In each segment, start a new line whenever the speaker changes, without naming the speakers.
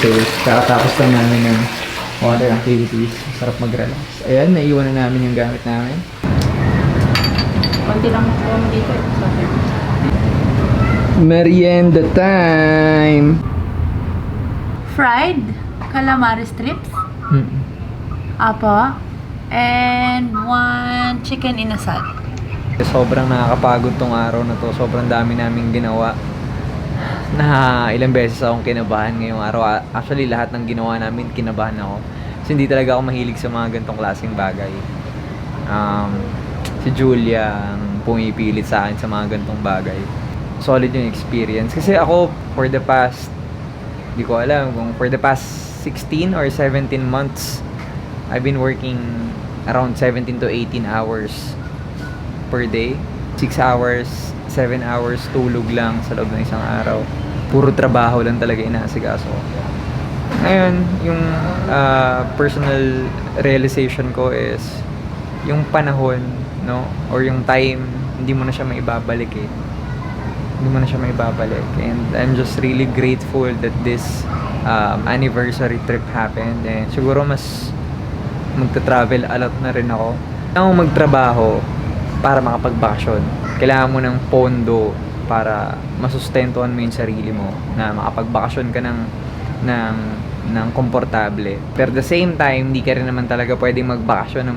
downstairs. Kakatapos lang namin ng water activities. Sarap mag-relax. Ayan, naiwan na namin yung gamit namin.
Konti lang makuha mo dito.
Merienda time!
Fried calamari strips. Apa. And one chicken inasal.
Sobrang nakakapagod tong araw na to. Sobrang dami naming ginawa. Na ilang beses akong kinabahan ngayong araw. Actually, lahat ng ginawa namin, kinabahan ako. Kasi hindi talaga ako mahilig sa mga ganitong klaseng bagay. Si Julia ang pumipilit sa akin sa mga ganitong bagay. Solid yung experience. Kasi ako, for the past, di ko alam, kung for the past 16 or 17 months, I've been working around 17 to 18 hours per day. 6 hours, 7 hours tulog lang sa loob ng isang araw. Puro trabaho lang talaga inaasikaso ko. Ngayon, yung personal realization ko is yung panahon, no? Or yung time, hindi mo na siya maibabalik eh. Hindi mo na siya maibabalik. And I'm just really grateful that this anniversary trip happened. And siguro mas magta-travel a lot na rin ako. Kailangan mo magtrabaho para makapagbakasyon. Kailangan mo ng pondo para masustentuhan mo yung sarili mo na makapagbakasyon ka ng komportable. Pero at the same time, hindi ka rin naman talaga pwedeng magbakasyon.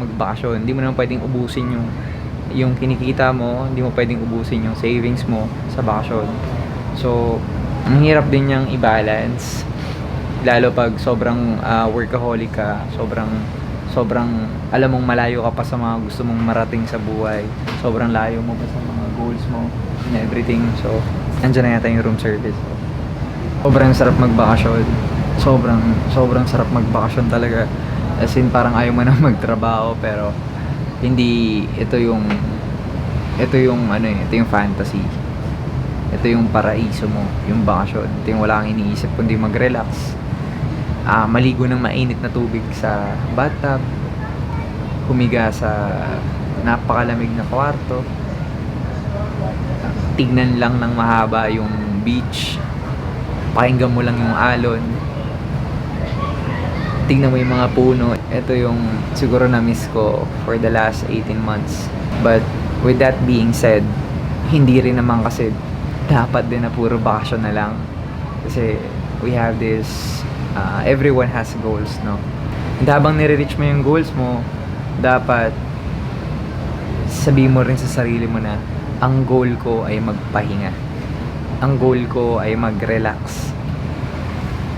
Hindi mo naman pwedeng ubusin yung kinikita mo, hindi mo pwedeng ubusin yung savings mo sa bakasyon. So, ang hirap din niyang i-balance. Lalo pag sobrang workaholic ka, sobrang alam mong malayo ka pa sa mga gusto mong marating sa buhay. Sobrang layo mo pa sa mga goals mo and everything. So, andyan na yata yung room service. Sobrang sarap magbakasyon. Sobrang sarap magbakasyon talaga. As in, parang ayaw mo na magtrabaho, pero hindi ito yung fantasy. Ito yung paraiso mo, yung bakasyon. Ito yung wala kang iniisip kundi mag-relax. Maligo ng mainit na tubig sa bathtub, humiga sa napakalamig na kwarto, tignan lang ng mahaba yung beach, pakinggan mo lang yung alon, tignan mo yung mga puno. Ito yung siguro na-miss ko for the last 18 months. But with that being said, hindi rin naman kasi dapat din na puro bakasyon na lang. Kasi we have this everyone has goals, no? And habang nire-reach mo yung goals mo, dapat sabihin mo rin sa sarili mo na ang goal ko ay magpahinga. Ang goal ko ay mag-relax.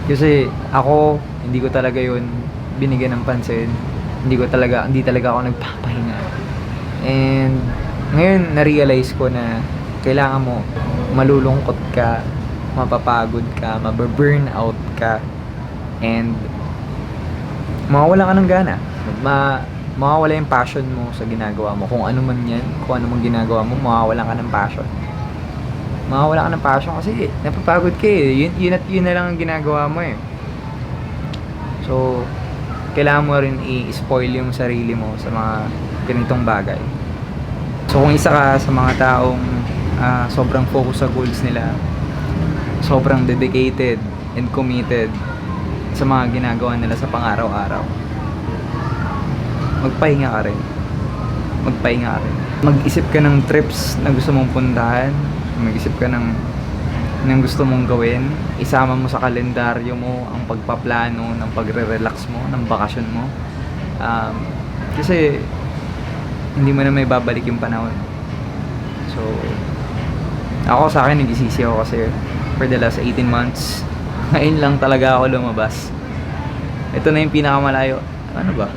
Kasi ako, hindi ko talaga yun binigyan ng pansin. Hindi talaga ako nagpapahinga. And ngayon, na-realize ko na kailangan mo malulungkot ka, mapapagod ka, mababurnout ka, and mawawala ka ng gana. Mawawala yung passion mo sa ginagawa mo. Kung ano man yan, kung ano man ginagawa mo, mawawala ka ng passion. Mawawala ka ng passion kasi napapagod ka eh. Yun na lang ang ginagawa mo eh. So, kailangan mo rin i-spoil yung sarili mo sa mga ganitong bagay. So, kung isa ka sa mga taong sobrang focus sa goals nila, sobrang dedicated and committed sa mga ginagawa nila sa pang-araw-araw, magpahinga ka rin. Mag-isip ka ng trips na gusto mong puntahan. Mag-isip ka ng gusto mong gawin. Isama mo sa kalendaryo mo ang pagpaplano ng pagre-relax mo, ng bakasyon mo. Kasi hindi mo na may babalik yung panahon. So, ako sa akin, nagsisisi ako kasi for the last 18 months, ngayon lang talaga ako lumabas. Ito na yung pinakamalayo. Ano ba?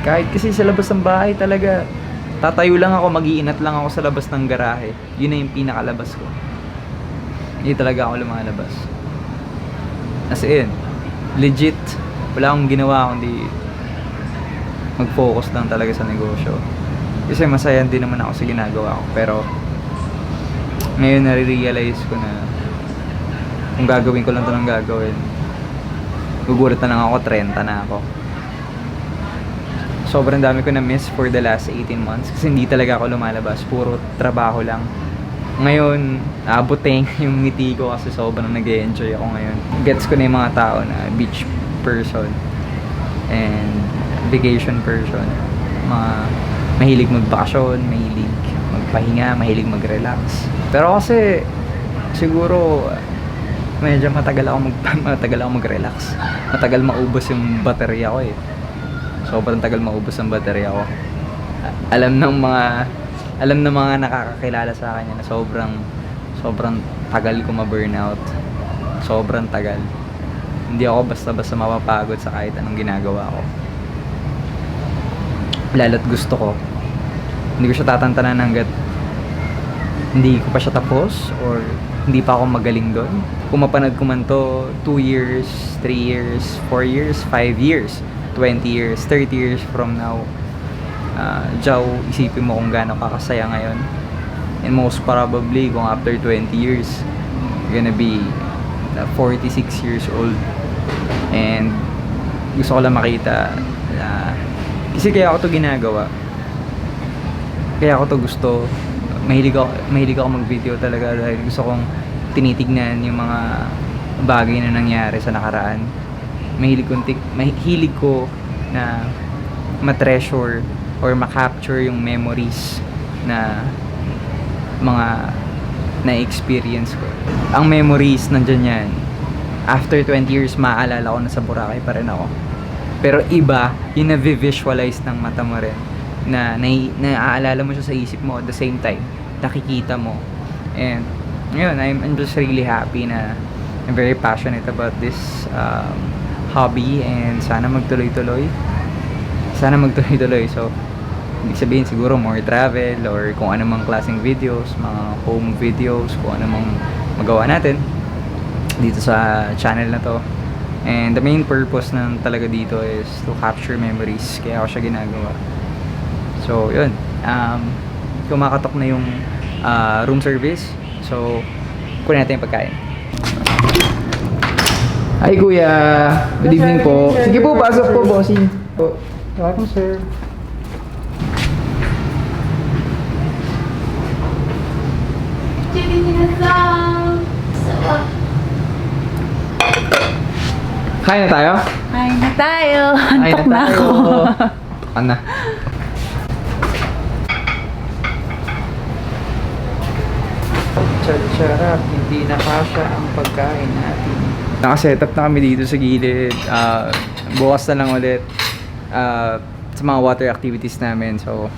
Kahit kasi sa labas ng bahay talaga, tatayo lang ako, mag-iinat lang ako sa labas ng garahe. Yun na yung pinakalabas ko. Hindi talaga ako lumalabas. As in, legit, wala akong ginawa kundi mag-focus lang talaga sa negosyo. Kasi masaya din naman ako sa ginagawa ko. Pero, ngayon nare-realize ko na kung gagawin ko lang ito ng gagawin, gugulat na lang ako, 30 na ako. Sobrang dami ko na miss for the last 18 months kasi hindi talaga ako lumalabas. Puro trabaho lang. Ngayon, aboteng yung ngiti ko kasi sobrang nag-enjoy ako ngayon. Gets ko na yung mga tao na beach person and vacation person. Mga mahilig magbakasyon, mahilig magpahinga, mahilig mag-relax. Pero kasi siguro medyo matagal ako mag-relax. Matagal maubos yung baterya ko eh. Sobrang tagal maubos ang baterya ko. Alam ng mga nakakakilala sa akin na sobrang tagal ko ma-burnout. Sobrang tagal. Hindi ako basta-basta mapapagod sa kahit anong ginagawa ko. Lalo't gusto ko. Hindi ko siya tatantanan hanggat hindi ko pa siya tapos or hindi pa ako magaling doon. Kung mapanood ko man to 2 years, 3 years, 4 years, 5 years, 20 years, 30 years from now, Jow, isipin mo kung gaano kakasaya ngayon. And most probably, kung after 20 years, you're gonna be 46 years old. And gusto ko lang makita kasi kaya ako to ginagawa. Kaya ako to gusto. Mahilig ako mag-video talaga dahil gusto kong tinitignan yung mga bagay na nangyari sa nakaraan. Mahilig ko na ma-treasure or ma-capture yung memories na mga na-experience ko. Ang memories nandyan yan. After 20 years, maaalala ko na sa Boracay pa rin ako. Pero iba, yung na-visualize ng mata mo rin. Na naaalala mo siya sa isip mo at the same time. Nakikita mo. And, yun, I'm just really happy na I'm very passionate about this hobby and sana magtuloy-tuloy. So, ibig sabihin siguro more travel or kung ano mang klaseng videos, mga home videos, kung ano mang magawa natin dito sa channel na to. And the main purpose ng talaga dito is to capture memories. Kaya ako siya ginagawa. So, yun. Kumakatok na yung room service. So, kunin natin yung pagkain. Hi, kuya. Good evening po. Sige po, pasok po, bossing. Welcome, sir. Kain na tayo?
Kain na tayo.
Kain
Antok na ako.
Ano? Charap, hindi na kasha ang pagkain natin. Nakasetup na kami dito sa gilid. Bukas na lang ulit sa mga water activities namin. So,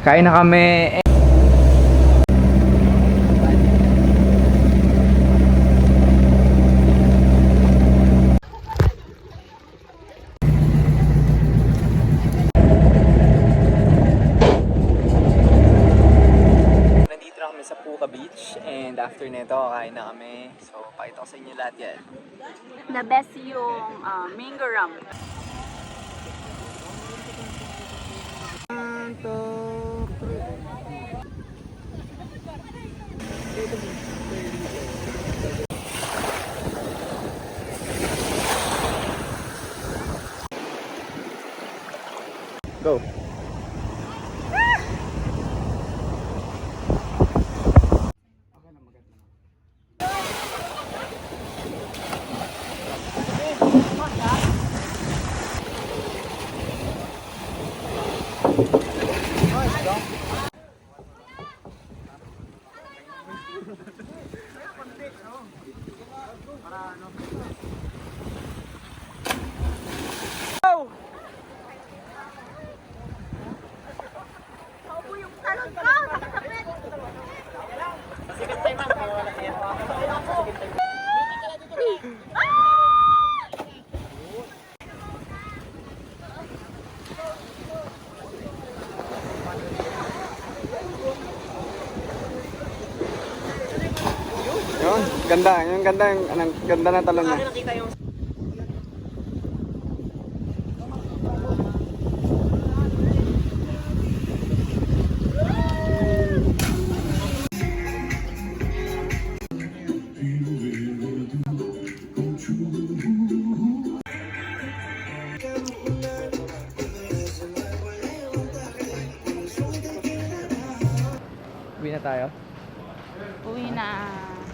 kain na kami. Sa Puka Beach and after nito kakain na kami. So, pakita ko sa inyo lahat yan.
The best yung mango rum.
Go! Yun, ganda ng talon niya. Uwi na tayo.
Uwi na.